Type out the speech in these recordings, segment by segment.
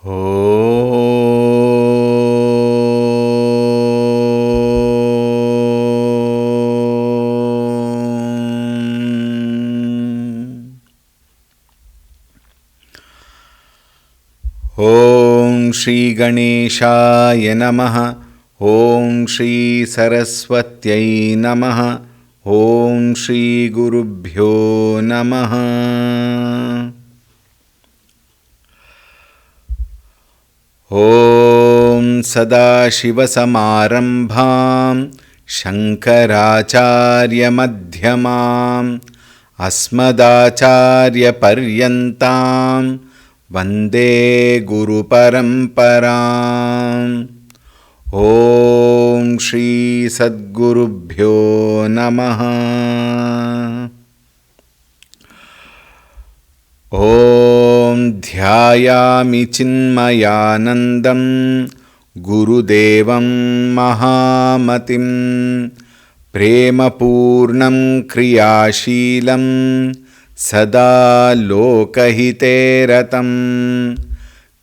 ओम श्री गणेशाय नमः। ओम श्री सरस्वत्यै नमः। ओम श्री गुरुभ्यो नमः। ओम सदाशिवसमारम्भां शङ्कराचार्यमध्यमाम् अस्मदाचार्यपर्यन्तां वन्दे गुरुपरम्पराम्। ओम श्री सद्गुरुभ्यो नमः। ओम ध्यायामि चिन्मयानन्दं गुरुदेवं महामतिं प्रेमपूर्णं क्रियाशीलं सदा लोकहिते रतं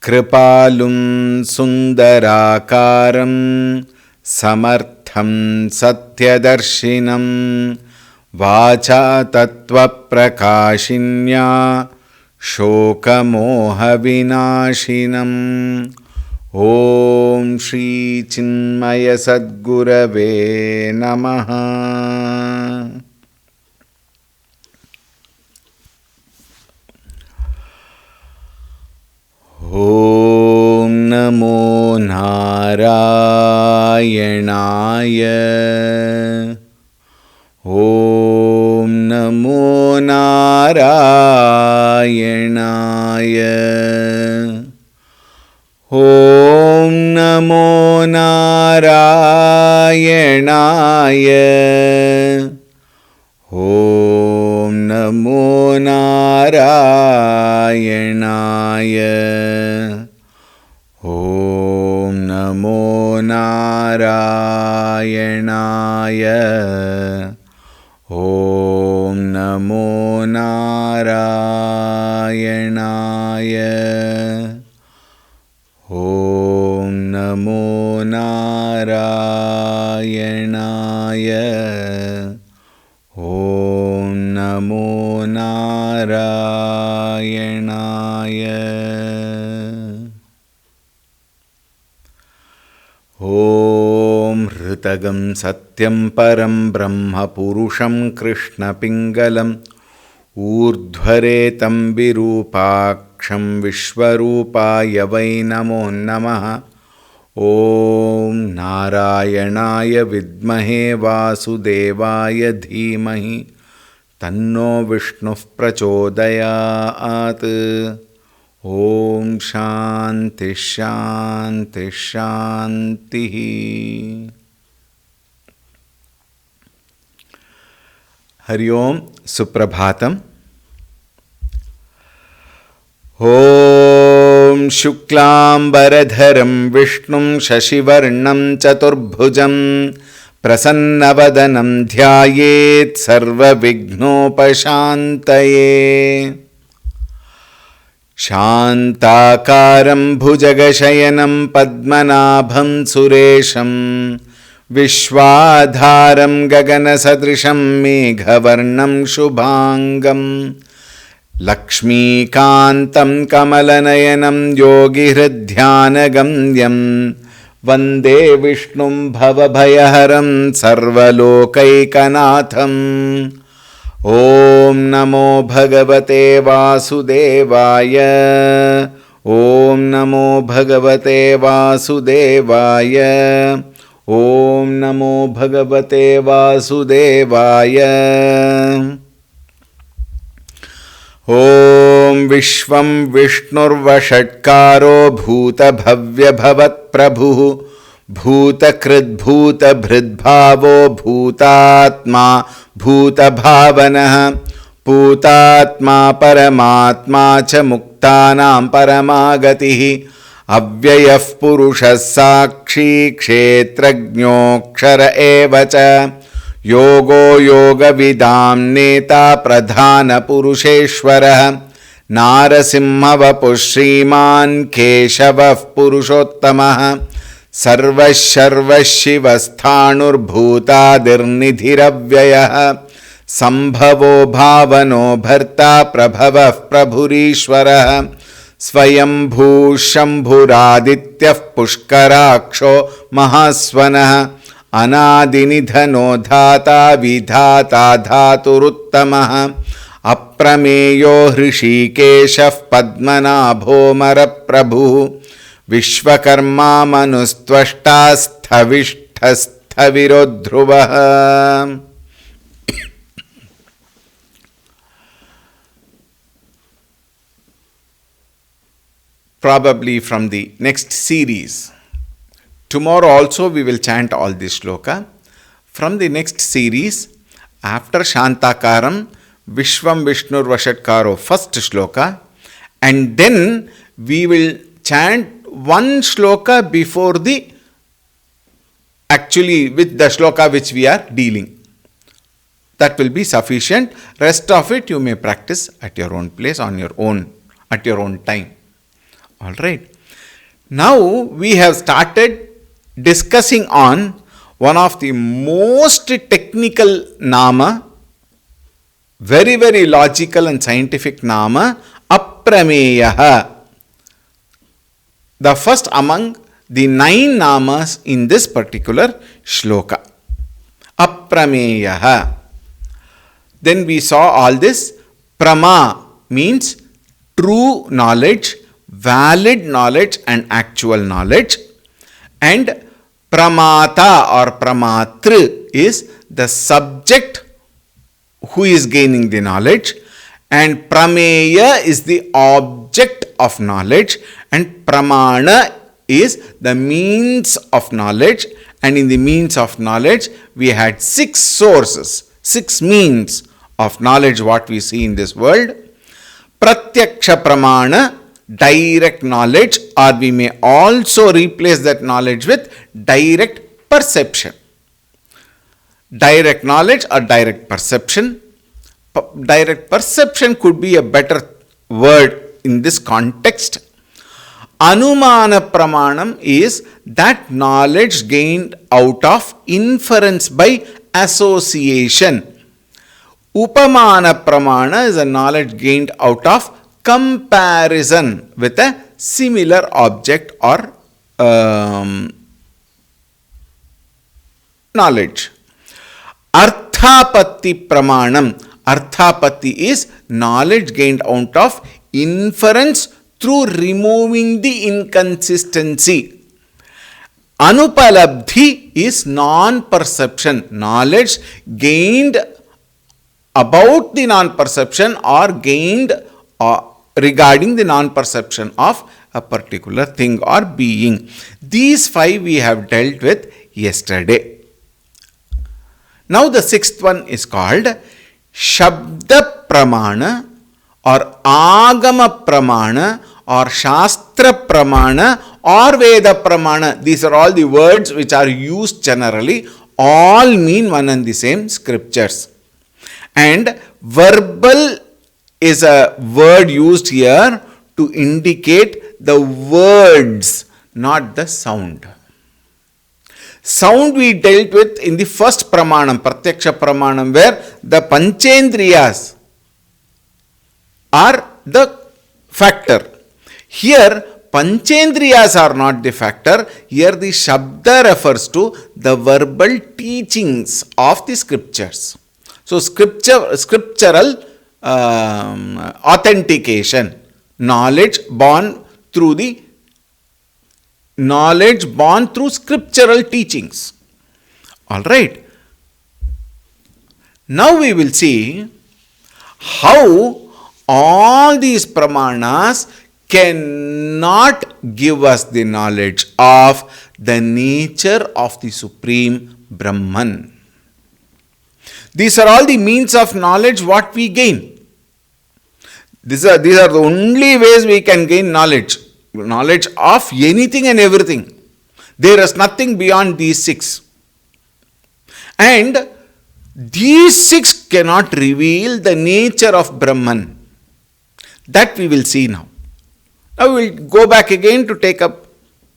कृपालुं सुन्दराकारं समर्थं सत्यदर्शिनं वाचा तत्त्वप्रकाशिन्या शोकमोहविनाशिनम्। ओम श्री चिन्मय सद्गुरवे नमः। ओम नमो नारायणाय। ओम नमो नारायणाय। ओम नमो नारायणाय। ओम नमो नारायणाय। ओम नमो नारायणाय। ओम नमो नारायणाय। ओम नमो नारायणाय। ओम नमो नारायणाय। ओम ऋतगं सत्यं परं ब्रह्म पुरुषं कृष्णपिङ्गलम् ऊर्ध्वरेतं विरूपाक्षं विश्वरूपाय वै नमो नमः। ओम नारायणाय विद्महे वासुदेवाय धीमहि तन्नो विष्णुः प्रचोदयात्। ओम शांति शांति शांतिः। हरि ओम सुप्रभातम्। ओम शुक्लांबरधरं विष्णुं शशिवर्णं चतुर्भुजं प्रसन्नवदनं ध्यायेत् सर्वविघ्नोपशान्तये। शान्ताकारं भुजगशयनं पद्मनाभं सुरेशं विश्वाधारं गगनसदृशं मेघवर्णं शुभांगं लक्ष्मीकान्तं कमलनयनं योगिहृद्ध्यानगम्यं वन्दे विष्णुं भवभयहरं सर्वलोकैकनाथम्। ओम नमो भगवते वासुदेवाय। ओम नमो भगवते वासुदेवाय। ओम नमो भगवते वासुदेवाय। ओम विश्वं विष्णुर्वषट्कारो भूतभव्यभवत्प्रभुः भूतकृद्भूतभृद्भावो भूतात्मा भूतभावनः पूतात्मा परमात्मा च मुक्तानां परमागतिः अव्ययः पुरुषः साक्षी क्षेत्रज्ञोऽक्षर एव च योगो योगविदां नेता प्रधानपुरुषेश्वरः नारसिंहवपुः श्रीमान् केशवः पुरुषोत्तमः सर्वः शर्वः शिवस्थाणुर्भूतादिर्निधिरव्ययः संभवो भावनो भर्ता प्रभवः प्रभुरीश्वरः स्वयंभूः शम्भुरादित्यः पुष्कराक्षो महास्वनः अनादिनिधनो धाता विधाता धातुरुत्तमः अप्रमेयो हृषीकेशः पद्मनाभोऽमरप्रभुः Vishwakarma मनुस्त्वष्टा स्थविष्ठस्थविरो ध्रुवः. Probably from the next series. Tomorrow also we will chant all this shloka. From the next series, after Shantakaram, Vishwam Vishnur Vashatkaro, first shloka, and then we will chant one shloka before the, actually with the shloka which we are dealing. That will be sufficient. Rest of it you may practice at your own place, on your own, at your own time. All right. Now we have started discussing on one of the most technical nama, very, very logical and scientific nama, Aprameyaha. The first among the 9 namas in this particular shloka. Aprameyaha. Then we saw all this. Prama means true knowledge, valid knowledge and actual knowledge. And Pramata or Pramatru is the subject who is gaining the knowledge, and Prameya is the object of knowledge, and Pramana is the means of knowledge. And in the means of knowledge we had 6 sources, 6 means of knowledge what we see in this world. Pratyaksha Pramana, direct knowledge, or we may also replace that knowledge with direct perception. Direct knowledge or direct perception. Direct perception could be a better word in this context. Anumana Pramanam is that knowledge gained out of inference by association. Upamana Pramana is a knowledge gained out of comparison with a similar object or knowledge. Arthapatti Pramanam. Arthapatti is knowledge gained out of inference through removing the inconsistency. Anupalabdhi is non-perception. Knowledge gained about the non-perception or gained regarding the non-perception of a particular thing or being. These 5 we have dealt with yesterday. Now the 6th one is called Shabda Pramana or Agama Pramana or Shastra Pramana or Veda Pramana. These are all the words which are used generally. All mean one and the same scriptures. And verbal is a word used here to indicate the words, not the sound. Sound we dealt with in the first Pramanam, Pratyaksha Pramanam, where the Panchendriyas are the factor. Here, Panchendriyas are not the factor. Here the Shabda refers to the verbal teachings of the scriptures. So, scriptural authentication, knowledge born through scriptural teachings. All right. Now we will see how all these pramanas cannot give us the knowledge of the nature of the Supreme Brahman. These are all the means of knowledge what we gain. These are the only ways we can gain knowledge. Knowledge of anything and everything. There is nothing beyond these 6. And these 6 cannot reveal the nature of Brahman. That we will see now. Now we will go back again to take up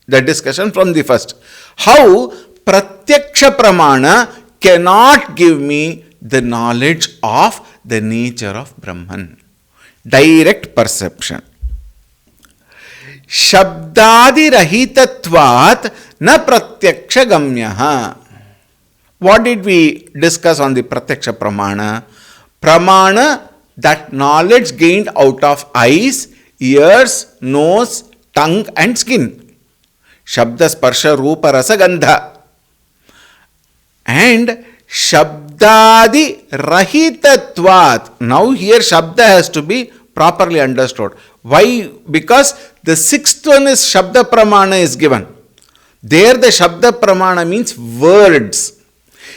the discussion from the first. How pratyaksha pramana cannot give me the knowledge of the nature of Brahman. Direct perception. Shabdadi rahitatvat na pratyaksha gamyaha. What did we discuss on the pratyaksha pramana? Pramana, that knowledge gained out of eyes, ears, nose, tongue and skin. Shabda, sparsha, rupa, rasa, gandha. And shabdadi rahitatvat. Now here shabda has to be properly understood. Why? Because the sixth one is shabda pramana is given. There the shabda pramana means words.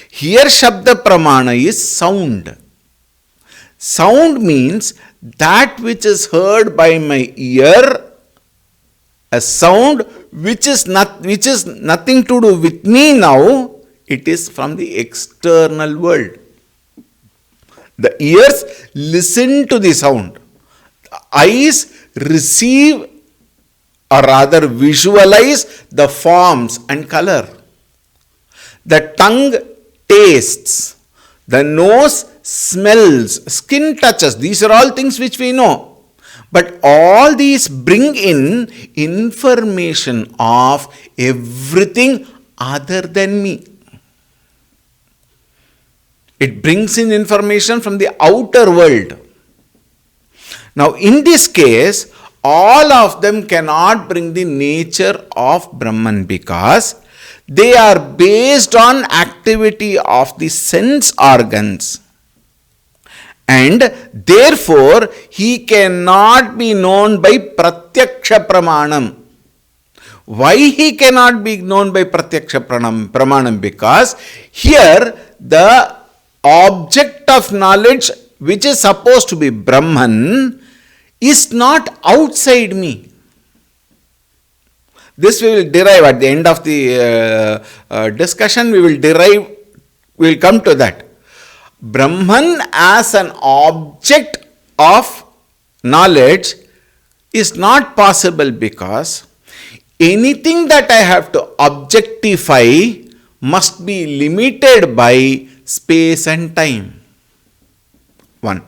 Here shabda pramana is sound. Sound means that which is heard by my ear, a sound which is nothing to do with me now, it is from the external world. The ears listen to the sound. The eyes receive or rather visualize the forms and color. The tongue tastes. The nose smells. Skin touches. These are all things which we know. But all these bring in information of everything other than me. It brings in information from the outer world. Now, in this case, all of them cannot bring the nature of Brahman because they are based on activity of the sense organs. And therefore, he cannot be known by pratyaksha pramanam. Why he cannot be known by pratyaksha pramanam? Because here the object of knowledge which is supposed to be Brahman is not outside me. This we will derive at the end of the discussion. We will come to that. Brahman as an object of knowledge is not possible because anything that I have to objectify must be limited by space and time. 1.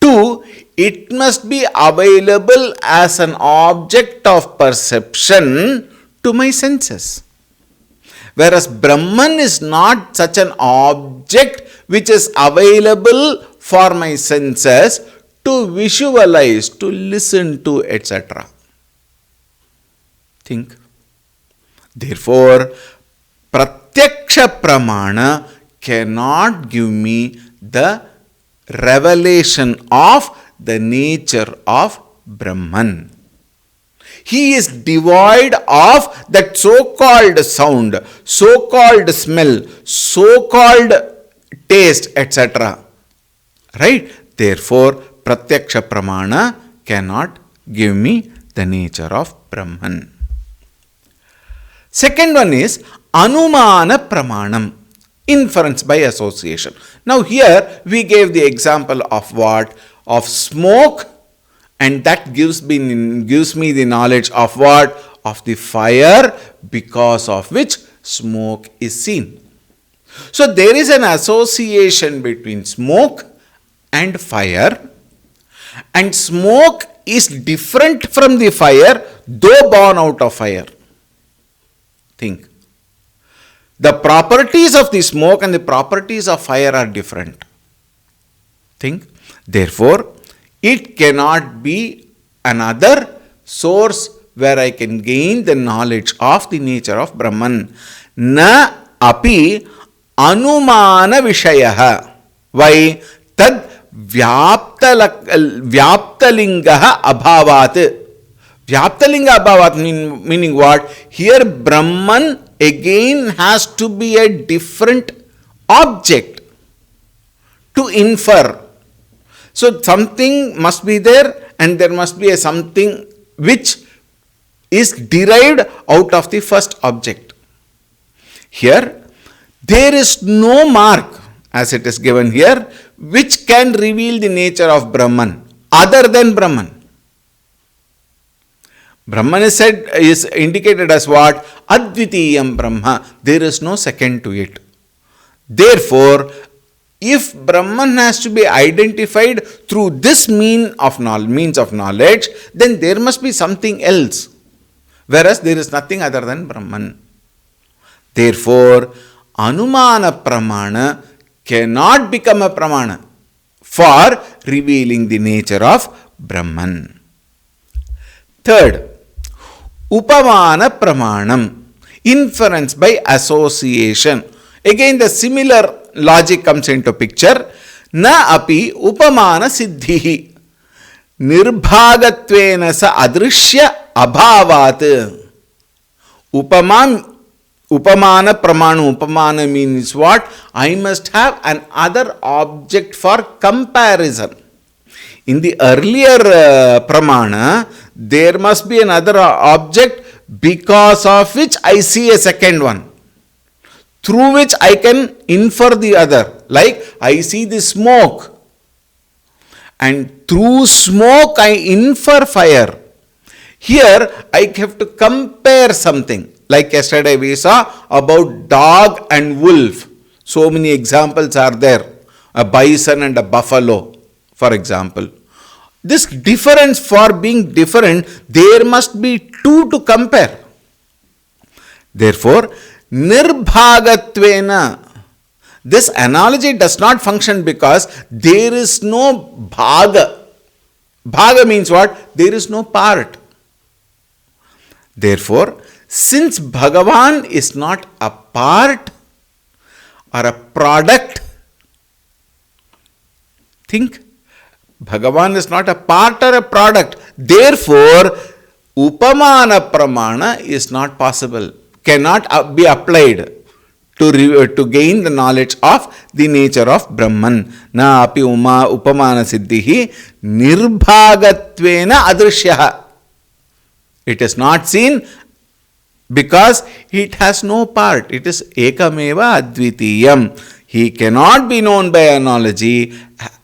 2. It must be available as an object of perception to my senses. Whereas Brahman is not such an object which is available for my senses to visualize, to listen to, etc. Think. Therefore, pratyaksha pramana cannot give me the revelation of the nature of Brahman. He is devoid of that so-called sound, so-called smell, so-called taste, etc. Right? Therefore, pratyaksha pramana cannot give me the nature of Brahman. Second one is anumana pramanam, inference by association. Now here we gave the example of what? Of smoke, and that gives me the knowledge of what? Of the fire, because of which smoke is seen. So there is an association between smoke and fire, and smoke is different from the fire, though born out of fire. Think. The properties of the smoke and the properties of fire are different. Think. Therefore, it cannot be another source where I can gain the knowledge of the nature of Brahman. Na api anumana vishayaha. Why? Tad vyaptalingaha abhavat. Vyaptalinga abhavat meaning what? Here Brahman again has to be a different object to infer. So something must be there, and there must be a something which is derived out of the first object. Here, there is no mark, as it is given here, which can reveal the nature of Brahman. other than Brahman. Brahman is indicated as what? Advitiyam Brahma. There is no second to it. Therefore, if Brahman has to be identified through this means of knowledge, then there must be something else. Whereas there is nothing other than Brahman. Therefore, Anumana Pramana cannot become a Pramana for revealing the nature of Brahman. Third, Upamana Pramanam, inference by association. Again, the similar logic comes into picture. Na api upamana siddhihi nirbhagatvena sa adrishya abhavat. Upamana pramanu. Upamana means what? I must have an other object for comparison. In the earlier pramana, there must be another object because of which I see a second one, through which I can infer the other. Like I see the smoke, and through smoke I infer fire. Here I have to compare something. Like yesterday we saw about dog and wolf. So many examples are there. A bison and a buffalo, for example. This difference, for being different, there must be two to compare. Therefore, nirbhagatvena, this analogy does not function because there is no bhaga. Bhaga means what? There is no part. Therefore, since Bhagavan is not a part or a product, think, Bhagavan is not a part or a product. Therefore, Upamana Pramana is not possible, cannot be applied to gain the knowledge of the nature of Brahman. Na api upamana siddhihi nirbhagatvena adrishyaha. It is not seen because it has no part. It is ekameva advitiyam. He cannot be known by analogy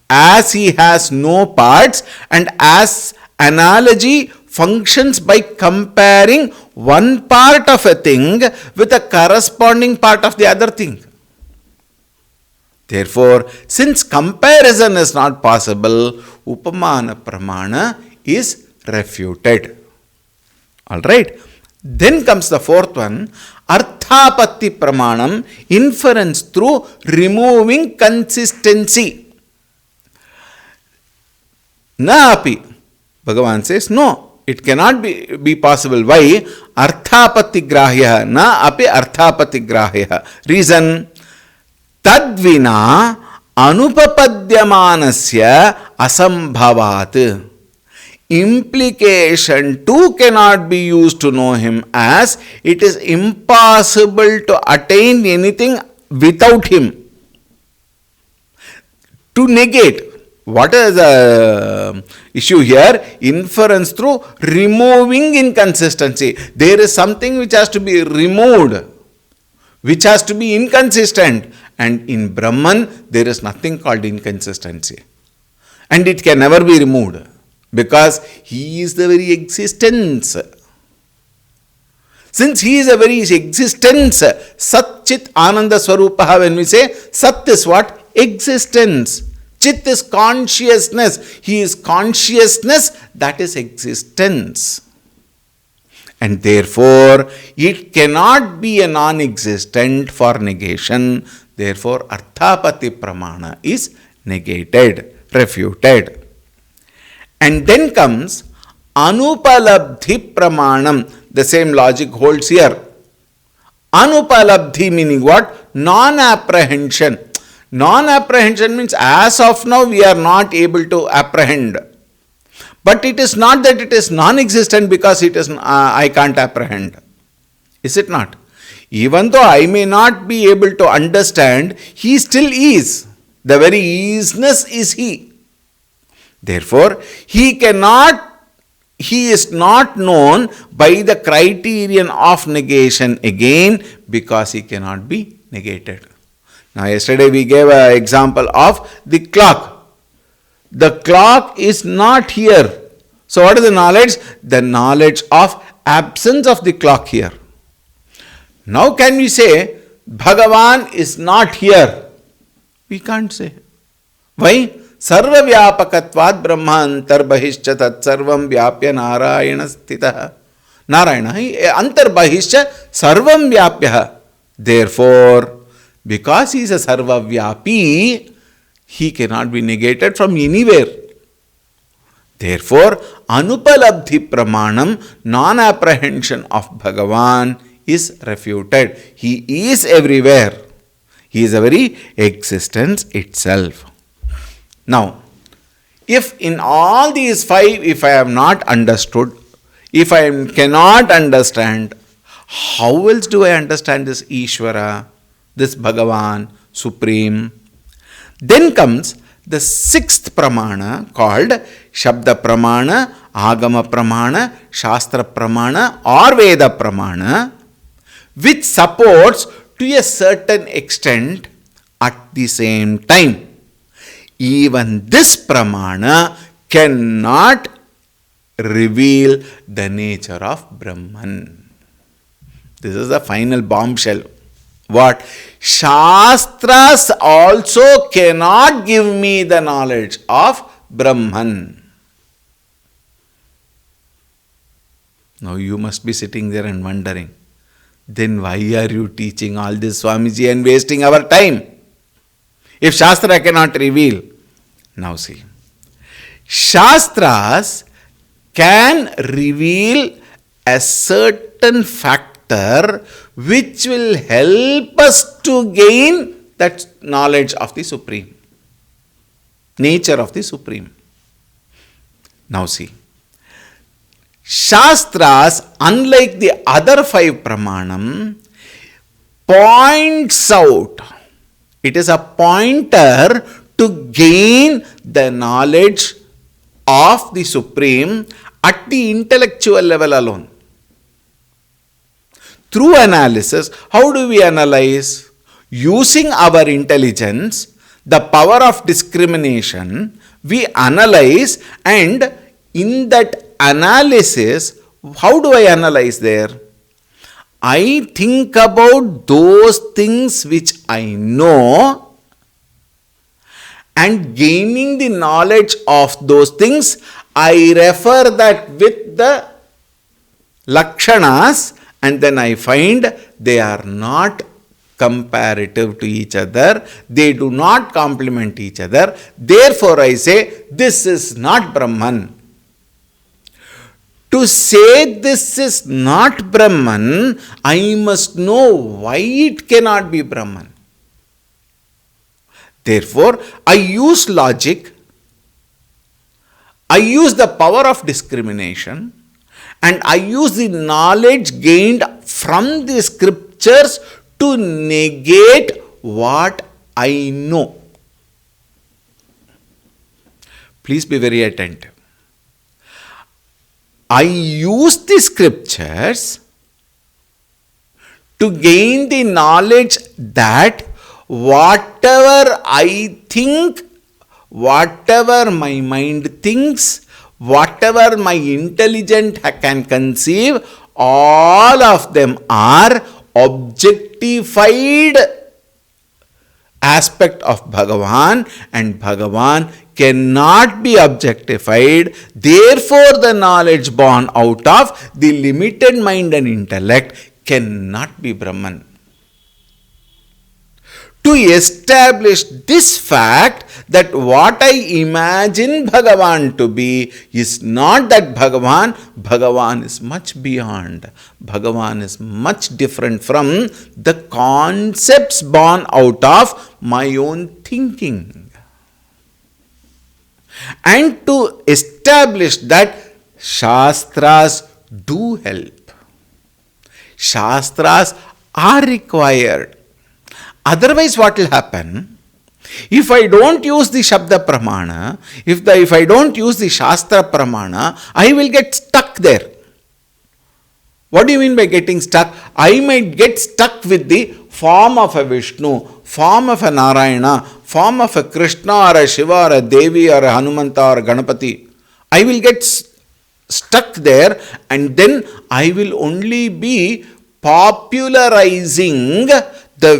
as he has no parts, and as analogy functions by comparing one part of a thing with a corresponding part of the other thing. Therefore, since comparison is not possible, Upamana Pramana is refuted. Alright. Then comes the fourth one, Arthapatti Pramanam, inference through removing consistency. Na api. Bhagavan says, no, it cannot be possible. Why? Arthapatti grahya. Na api arthapatti grahya. Reason, tadvina anupapadyamanasya asambhavat. Implication too cannot be used to know him, as it is impossible to attain anything without him. To negate. What is the issue here? Inference through removing inconsistency. There is something which has to be removed, which has to be inconsistent. And in Brahman, there is nothing called inconsistency. And it can never be removed, because he is the very existence. Since he is a very existence, Sat Chit Ananda Swarupaha, when we say Sat is what? Existence. Chit is consciousness. He is consciousness, that is existence. And therefore, it cannot be a non-existent for negation. Therefore, Arthapatti Pramana is negated, refuted. And then comes Anupalabdhi Pramanam. The same logic holds here. Anupalabdhi meaning what? Non-apprehension. Non-apprehension means as of now we are not able to apprehend. But it is not that it is non-existent because it is I can't apprehend. Is it not? Even though I may not be able to understand, he still is. The very isness is he. Therefore, he is not known by the criterion of negation again, because he cannot be negated. Now, yesterday we gave an example of the clock. The clock is not here. So what is the knowledge? The knowledge of absence of the clock here. Now can we say Bhagavan is not here? We can't say. Why? Sarva vyapakatvad brahma antarbahishcha tat sarvam vyapya narayana sthitah. Narayana antarbahishcha sarvam vyapya. Therefore, because he is a sarva vyapi, he cannot be negated from anywhere. Therefore, anupalabdhi pramanam, non-apprehension of Bhagavan is refuted. He is everywhere. He is a very existence itself. Now, if in all these five, if I have not understood, if I cannot understand, how else do I understand this Ishvara, this Bhagavan, Supreme? Then comes the sixth pramana called Shabda pramana, Agama pramana, Shastra pramana or Veda pramana, which supports to a certain extent at the same time. Even this pramana cannot reveal the nature of Brahman. This is the final bombshell. What? Shastras also cannot give me the knowledge of Brahman. Now you must be sitting there and wondering, then why are you teaching all this, Swamiji, and wasting our time? If Shastra cannot reveal. Now see, Shastras can reveal a certain factor which will help us to gain that knowledge of the Supreme, nature of the Supreme. Now see, Shastras, unlike the other five pramanam, points out. It is a pointer to gain the knowledge of the Supreme at the intellectual level alone. Through analysis, how do we analyze? Using our intelligence, the power of discrimination, we analyze, and in that analysis, how do I analyze there? I think about those things which I know, and gaining the knowledge of those things, I refer that with the lakshanas, and then I find they are not comparative to each other, they do not complement each other, therefore I say this is not Brahman. To say this is not Brahman, I must know why it cannot be Brahman. Therefore, I use logic, I use the power of discrimination, and I use the knowledge gained from the scriptures to negate what I know. Please be very attentive. I use the scriptures to gain the knowledge that whatever I think, whatever my mind thinks, whatever my intelligence can conceive, all of them are objectified aspect of Bhagavan, and Bhagavan cannot be objectified. Therefore, the knowledge born out of the limited mind and intellect cannot be Brahman. To establish this fact that what I imagine Bhagavan to be is not that Bhagavan, Bhagavan is much beyond. Bhagavan is much different from the concepts born out of my own thinking. And to establish that, Shastras do help. Shastras are required. Otherwise, what will happen? If I don't use the Shabda Pramana, if I don't use the Shastra Pramana, I will get stuck there. What do you mean by getting stuck? I might get stuck with the form of a Vishnu, form of a Narayana, form of a Krishna or a Shiva or a Devi or a Hanumanta or a Ganapati, I will get stuck there, and then I will only be popularizing the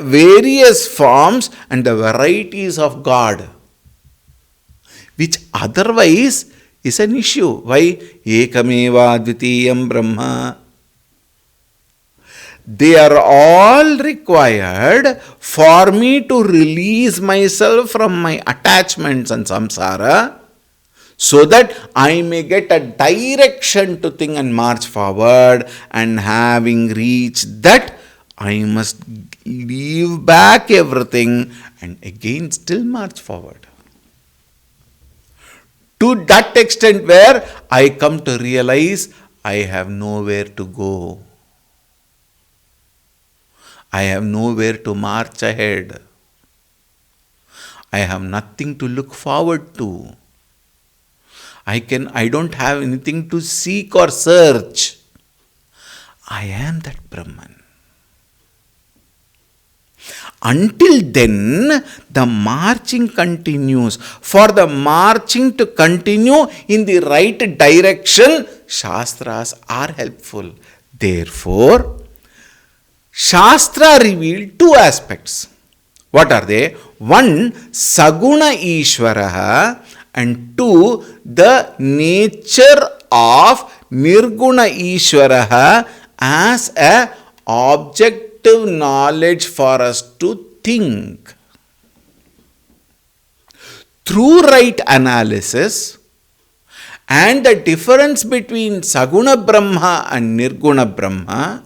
various forms and the varieties of God, which otherwise is an issue. Why? Ekameva Dvitiyam Brahma. They are all required for me to release myself from my attachments and samsara, so that I may get a direction to think and march forward, and having reached that, I must leave back everything and again still march forward. To that extent where I come to realize I have nowhere to go. I have nowhere to march ahead. I have nothing to look forward to. I don't have anything to seek or search. I am that Brahman. Until then, the marching continues. For the marching to continue in the right direction, Shastras are helpful. Therefore, Shastra revealed two aspects. What are they? One, Saguna Ishvaraha, and two, the nature of Nirguna Ishvaraha as a objective knowledge for us to think. Through right analysis and the difference between Saguna Brahma and Nirguna Brahma,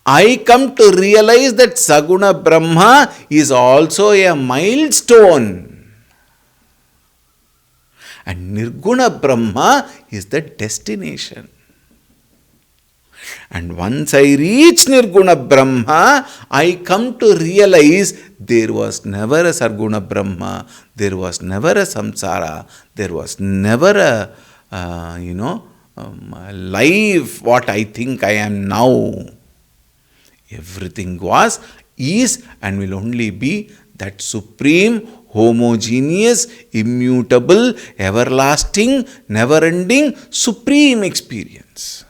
I come to realize that Saguna Brahma is also a milestone. And Nirguna Brahma is the destination. And once I reach Nirguna Brahma, I come to realize there was never a Sarguna Brahma, there was never a samsara, there was never a life what I think I am now. Everything was, is, and will only be that supreme, homogeneous, immutable, everlasting, never-ending, supreme experience.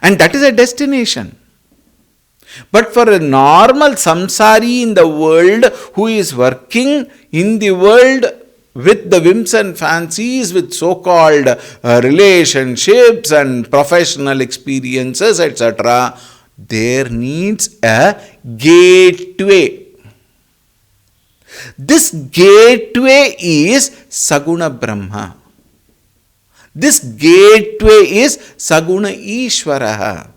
And that is a destination. But for a normal samsari in the world who is working in the world with the whims and fancies, with so-called relationships and professional experiences, etc., there needs a gateway. This gateway is Saguna Brahma. This gateway is Saguna Ishvaraha,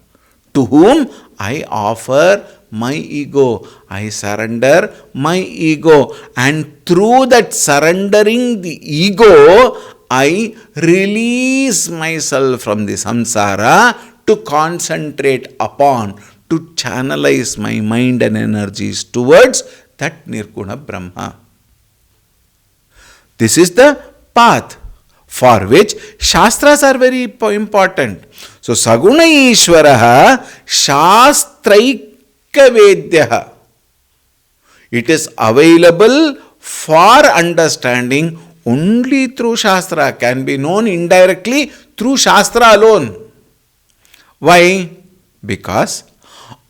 to whom I offer my ego. I surrender my ego, and through that surrendering the ego, I release myself from the samsara to concentrate upon, to channelize my mind and energies towards that Nirguna Brahma. This is the path for which Shastras are very important. So, Saguna Ishvaraha Shastraika Vedyaha. It is available for understanding only through Shastra, can be known indirectly through Shastra alone. Why? Because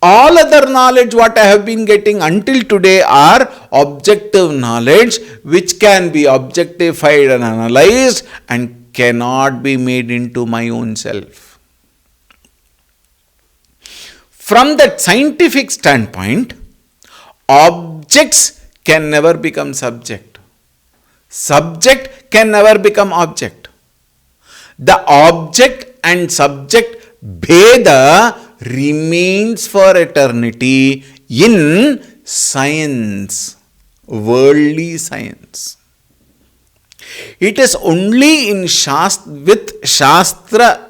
all other knowledge what I have been getting until today are objective knowledge, which can be objectified and analyzed and cannot be made into my own self. From that scientific standpoint, objects can never become subject. Subject can never become object. The object and subject bheda remains for eternity in science, worldly science. It is only in with Shastra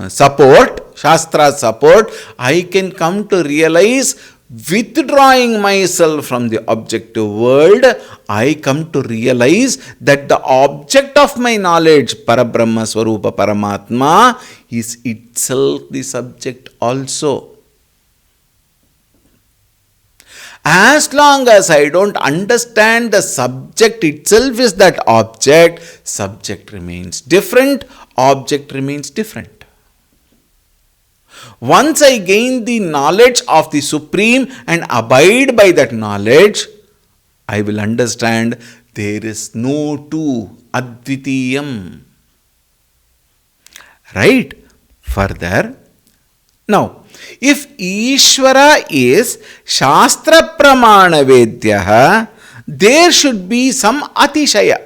support, I can come to realize, withdrawing myself from the objective world, I come to realize that the object of my knowledge, Parabrahma Swarupa Paramatma, is itself the subject also. As long as I don't understand the subject itself is that object, subject remains different, object remains different. Once I gain the knowledge of the Supreme and abide by that knowledge, I will understand there is no two, Advitiyam. Right? Further, now, if Ishvara is Shastra Pramana Vedyaha, there should be some Atishaya.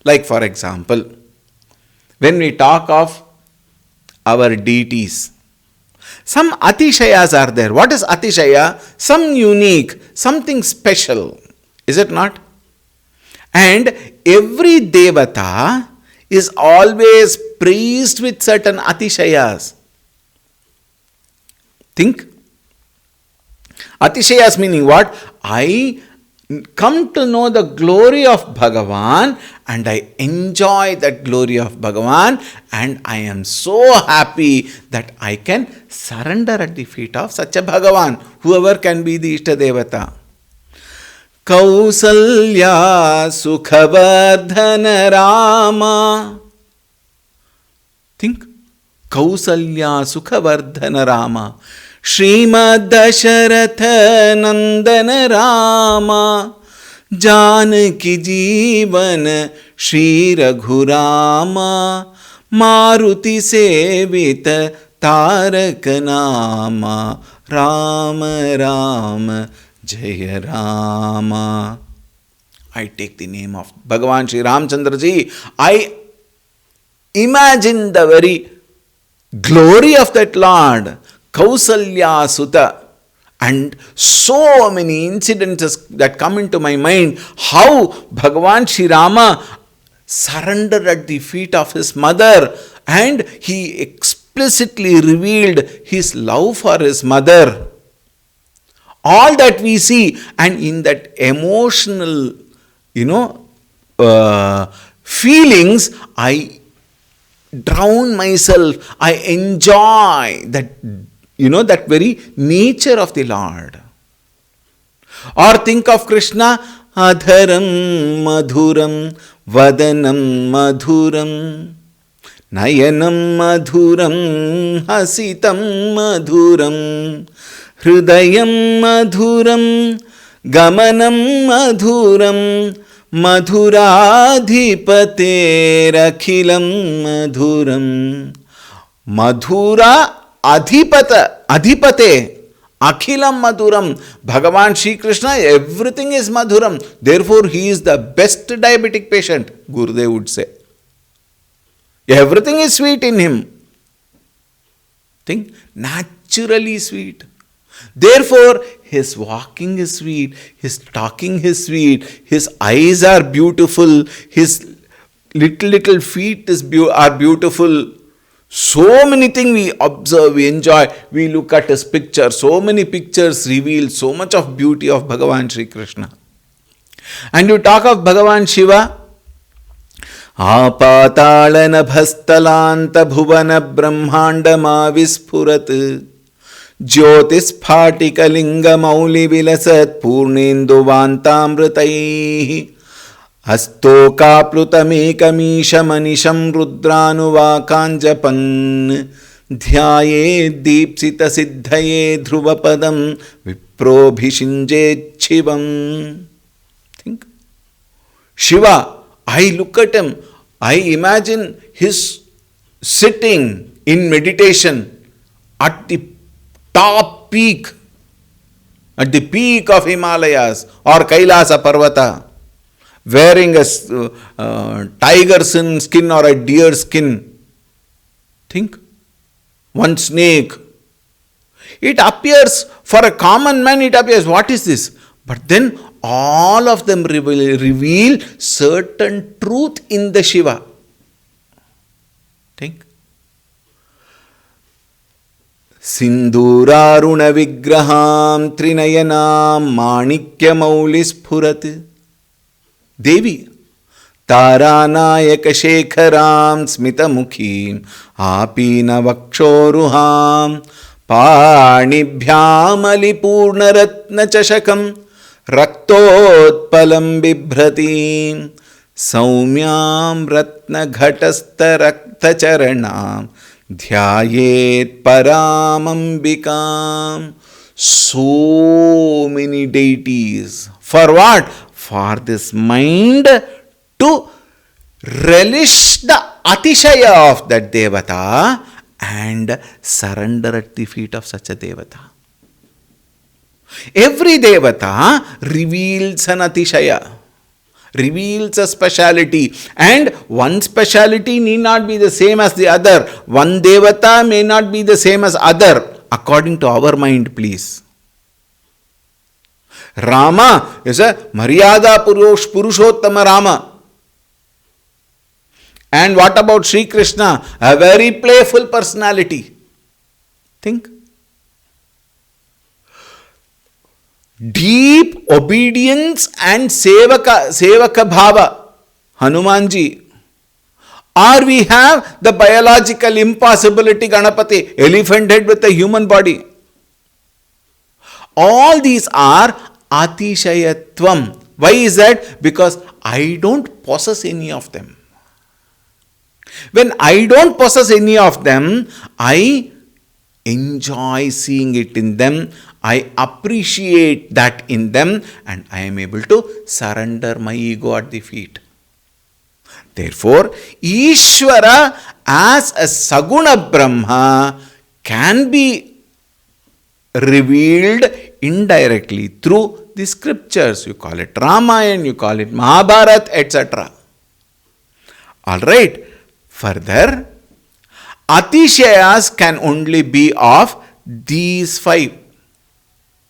Like for example, when we talk of our deities, some Atishayas are there. What is Atishaya? Some unique, something special. Is it not? And every Devata is always praised with certain Atishayas. Think. Atishayas meaning what? I come to know the glory of Bhagavan and I enjoy that glory of Bhagavan, and I am so happy that I can surrender at the feet of such a Bhagavan, whoever can be the Ishta Devata. Kausalya Sukhavardhana Rama. Think. Kausalya Sukhavardhana Rama. Srimad Dasharatha Nandana Rama. Janaki Jeevan Shri Raghurama. Maruti Sevita Taraka Nama. Rama Rama Jaya Rama. I take the name of Bhagavan Shri Ramchandra Ji. I imagine the very glory of that Lord, Kausalya Sutta, and so many incidents that come into my mind, how Bhagavan Shri Rama surrendered at the feet of his mother and he explicitly revealed his love for his mother. All that we see, and in that emotional, feelings, I drown myself. I enjoy that, that very nature of the Lord. Or think of Krishna, Adharam Madhuram, Vadanam Madhuram, Nayanam Madhuram, Hasitam Madhuram, Hridayam Madhuram, Gamanam Madhuram, Madhuradhipate Rakhilam Madhuram. Madhura Adhipate Akhilam Madhuram. Bhagavan Shri Krishna, everything is Madhuram. Therefore, he is the best diabetic patient, Gurudev would say. Everything is sweet in him. Think, naturally sweet. Therefore, his walking is sweet, his talking is sweet, his eyes are beautiful, his little feet are beautiful. So many things we observe, we enjoy, we look at his picture. So many pictures reveal so much of beauty of Bhagavan Shri Krishna. And you talk of Bhagavan Shiva, Apatalana bhastalanta bhuvana brahmandama visphurat. Jyotisphatika mauli vilasat purnendu vantamrtai. Astoka plutamekamisha manisham rudranuva kanjapan. Dhyaye deepsita siddhaye dhruvapadam viprobhishinje chivam. Think. Shiva, I look at him, I imagine his sitting in meditation at the top peak, at the peak of Himalayas or Kailasa Parvata, wearing a tiger skin or a deer skin. Think, one snake. It appears, for a common man, it appears, what is this? But then all of them reveal certain truth in the Shiva. Think. Sindhuraruna vigraham trinayanam manikya maulis phurat. Devi. Taranayaka shekharam smita mukhim apina vakshoruham पाणिभ्यामलिपूर्णरत्नचषकं रक्तोत्पलं बिभ्रतीं सौम्यां रत्नघटस्थरक्तचरणां ध्यायेत् परामम्बिकां. So many deities. For what? For this mind to relish the atishaya of that devata and surrender at the feet of such a devata. Every devata reveals an atishaya, reveals a speciality, and one speciality need not be the same as the other. One devata may not be the same as other according to our mind, please. Rama is a Maryada Purushottama Rama. And what about Sri Krishna? A very playful personality. Think. Deep obedience and sevaka bhava, Hanumanji. Or we have the biological impossibility Ganapati, elephant head with a human body. All these are atishayatvam. Why is that? Because I don't possess any of them. When I don't possess any of them, I enjoy seeing it in them, I appreciate that in them, and I am able to surrender my ego at the feet. Therefore, Ishvara as a Saguna Brahma can be revealed indirectly through the scriptures. You call it Ramayana, you call it Mahabharata, etc. Alright. Further, atishayas can only be of these five.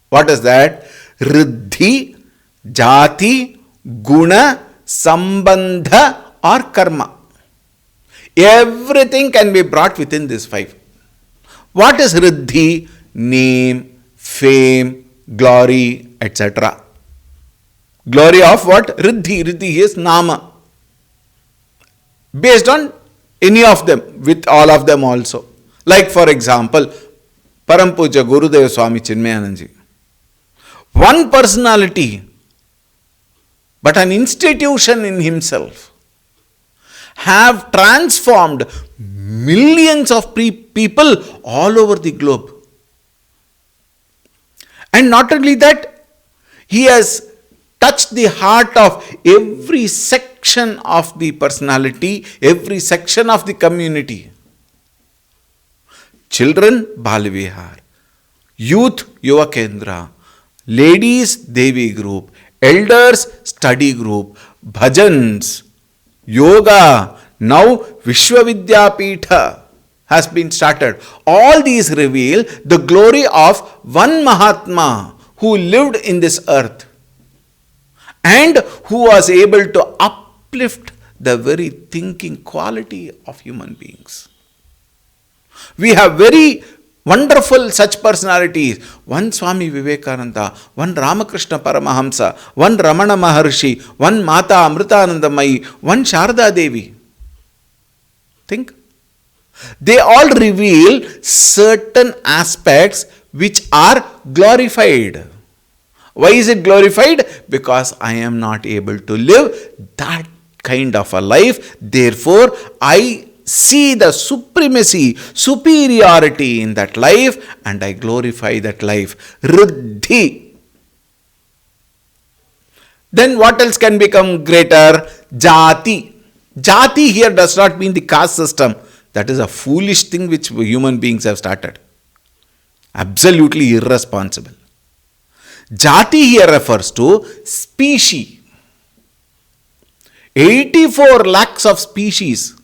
What is that? Riddhi, Jati, Guna, Sambandha or Karma. Everything can be brought within these five. What is Riddhi? Name, fame, glory, etc. Glory of what? Riddhi. Riddhi is Nama. Based on any of them, with all of them also. Like for example, Param Puja Gurudeva Swami Chinmayananji. One personality, but an institution in himself, have transformed millions of people all over the globe. And not only that, he has touched the heart of every section of the personality, every section of the community. Children, Balvihar. Youth, Yuva Kendra. Ladies, Devi group. Elders, study group. Bhajans, yoga. Now, Vishwavidyapitha has been started. All these reveal the glory of one Mahatma who lived in this earth and who was able to uplift the very thinking quality of human beings. We have very wonderful such personalities. One Swami Vivekananda, one Ramakrishna Paramahamsa, one Ramana Maharshi, one Mata Amritanandamayi, one Sharda Devi. Think. They all reveal certain aspects which are glorified. Why is it glorified? Because I am not able to live that kind of a life. Therefore, I see the supremacy, superiority in that life, and I glorify that life. Riddhi. Then what else can become greater? Jati. Jati here does not mean the caste system. That is a foolish thing which human beings have started. Absolutely irresponsible. Jati here refers to species. 84 lakhs of species.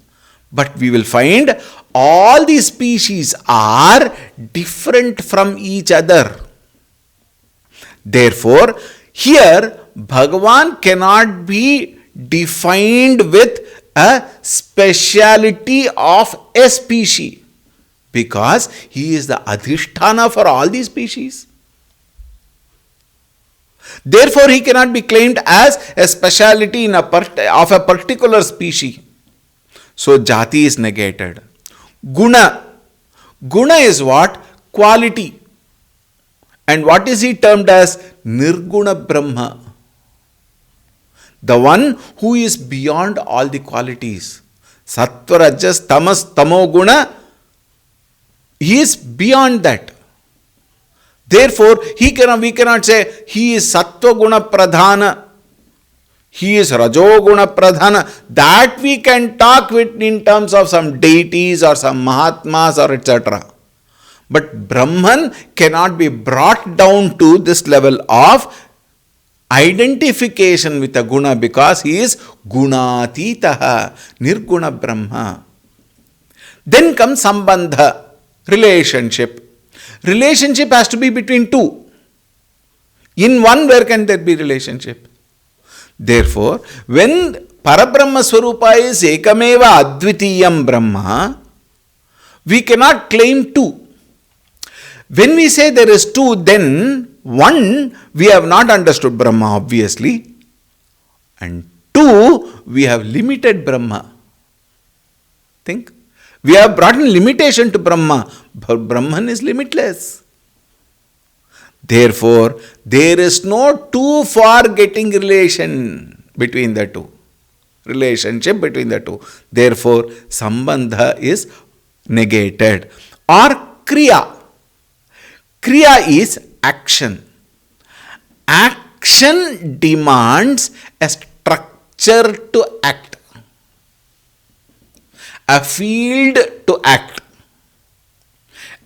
But we will find all these species are different from each other. Therefore, here Bhagavan cannot be defined with a speciality of a species, because he is the Adhisthana for all these species. Therefore, he cannot be claimed as a speciality of a particular species. So, jati is negated. Guna. Guna is what? quality. And what is he termed as? Nirguna Brahma. The one who is beyond all the qualities. Sattva, Rajas, Tamas, Tamo Guna, he is beyond that. Therefore, we cannot say he is Sattva Guna Pradhana, he is Rajo Guna Pradhana. That we can talk with in terms of some deities or some Mahatmas or etc. But Brahman cannot be brought down to this level of identification with a guna because he is gunatitaha, nirguna Brahma. Then comes sambandha, relationship. Relationship has to be between two. In one, where can there be relationship? Therefore, when Parabrahma Swarupa is Ekameva Advitiyam Brahma, we cannot claim two. When we say there is two, then one, we have not understood Brahma obviously, and two, we have limited Brahma. Think. We have brought in limitation to Brahma, but Brahman is limitless. Therefore, there is no too far getting relation between the two. Relationship between the two. Therefore, sambandha is negated. Or kriya. Kriya is action. Action demands a structure to act, a field to act,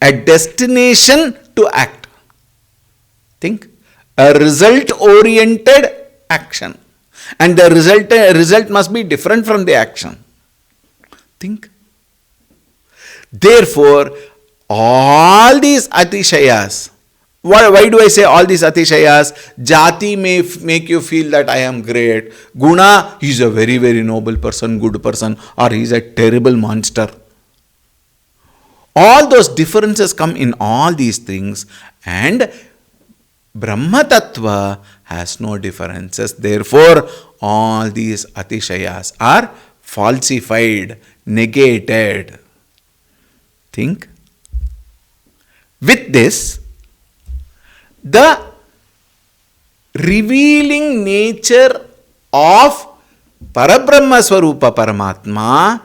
a destination to act. Think. A result-oriented action. And the result must be different from the action. Think. Therefore, all these atishayas, why do I say all these atishayas? Jati may make you feel that I am great. Guna, he is a very, very noble person, good person, or he is a terrible monster. All those differences come in all these things, and Brahma Tattva has no differences. Therefore, all these atishayas are falsified, negated. Think. With this, the revealing nature of Parabrahma Swarupa Paramatma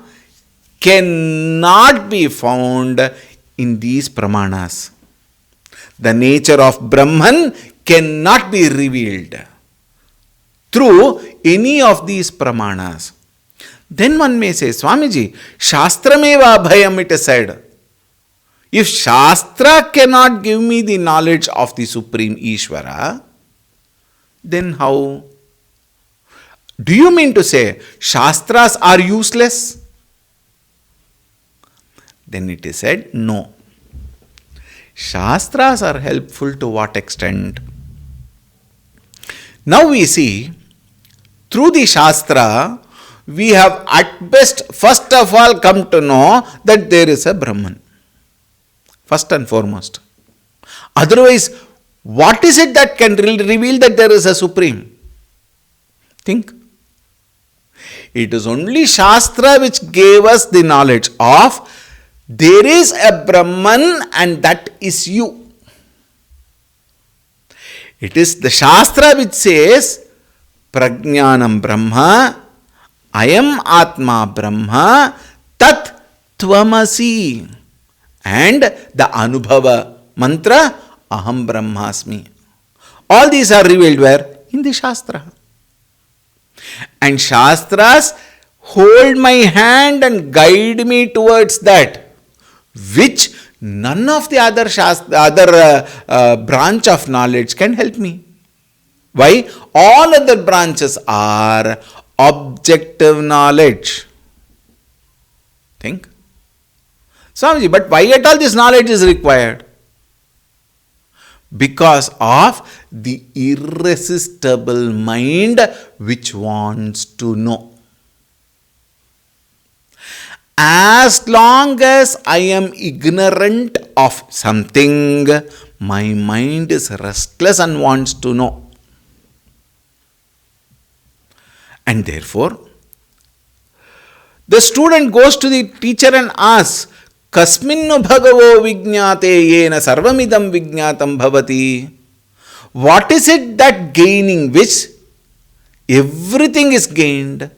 cannot be found in these pramanas. The nature of Brahman cannot be revealed through any of these pramanas. Then one may say, Swamiji, Shastrameva Abhayam, it is said. If Shastra cannot give me the knowledge of the Supreme Ishvara, then how? Do you mean to say Shastras are useless? Then it is said, no. Shastras are helpful to what extent? Now we see, through the Shastra, we have at best, first of all, come to know that there is a Brahman. First and foremost. Otherwise, what is it that can reveal that there is a Supreme? Think. It is only Shastra which gave us the knowledge of there is a Brahman and that is you. It is the Shastra which says Prajnanam Brahma, Ayam Atma Brahma, Tat Tvamasi. And the Anubhava mantra, Aham Brahmasmi. All these are revealed where? In the Shastra. And Shastras hold my hand and guide me towards that, which none of the other branch of knowledge can help me. Why? All other branches are objective knowledge. Think. Swamiji, but why at all this knowledge is required? Because of the irresistible mind which wants to know. As long as I am ignorant of something, my mind is restless and wants to know. And therefore, the student goes to the teacher and asks, कस्मिन्नु भगवो विज्ञाते येन सर्वमिदं विज्ञातं भवति. What is it that gaining which everything is gained?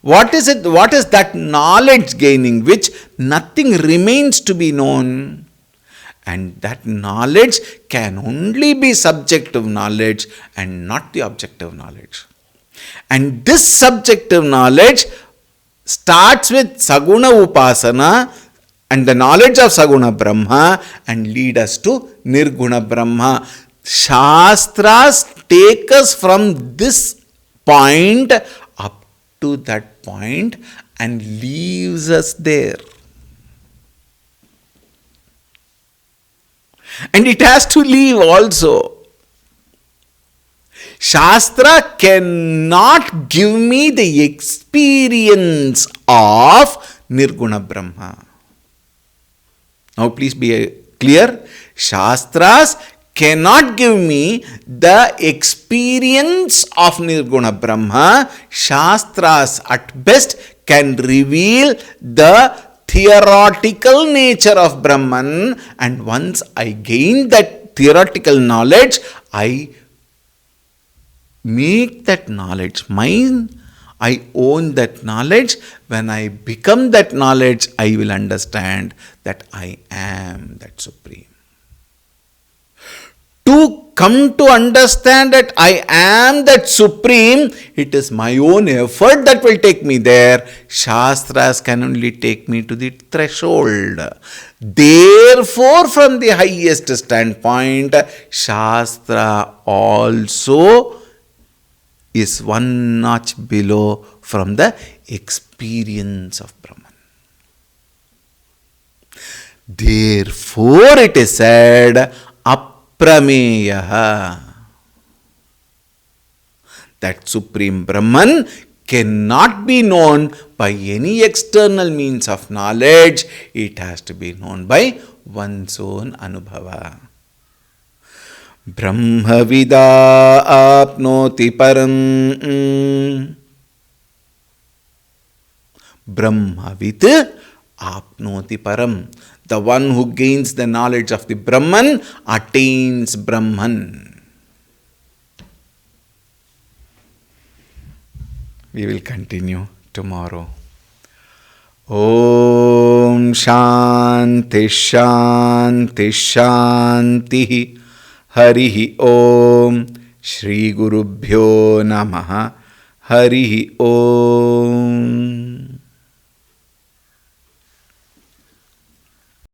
What is it? What is that knowledge gaining which nothing remains to be known? And that knowledge can only be subjective knowledge and not the objective knowledge. And this subjective knowledge starts with Saguna Upasana and the knowledge of Saguna Brahma and lead us to Nirguna Brahma. Shastras take us from this point up to that point and leaves us there. And it has to leave also. Shastra cannot give me the experience of Nirguna Brahma. Now please be clear. Shastras cannot give me the experience of Nirguna Brahma. Shastras at best can reveal the theoretical nature of Brahman, and once I gain that theoretical knowledge, I make that knowledge mine. I own that knowledge. When I become that knowledge, I will understand that I am that Supreme. To come to understand that I am that Supreme, it is my own effort that will take me there. Shastras can only take me to the threshold. Therefore, from the highest standpoint, Shastra also is one notch below from the experience of Brahman. Therefore, it is said, Prameyaha. That Supreme Brahman cannot be known by any external means of knowledge. It has to be known by one's own anubhava. Brahmavida apnoti param. Brahmavit apnoti param. The one who gains the knowledge of the Brahman attains Brahman. We will continue tomorrow. Om Shanti Shanti Shanti. Harihi Om. Shri Gurubhyo Namaha. Harihi Om.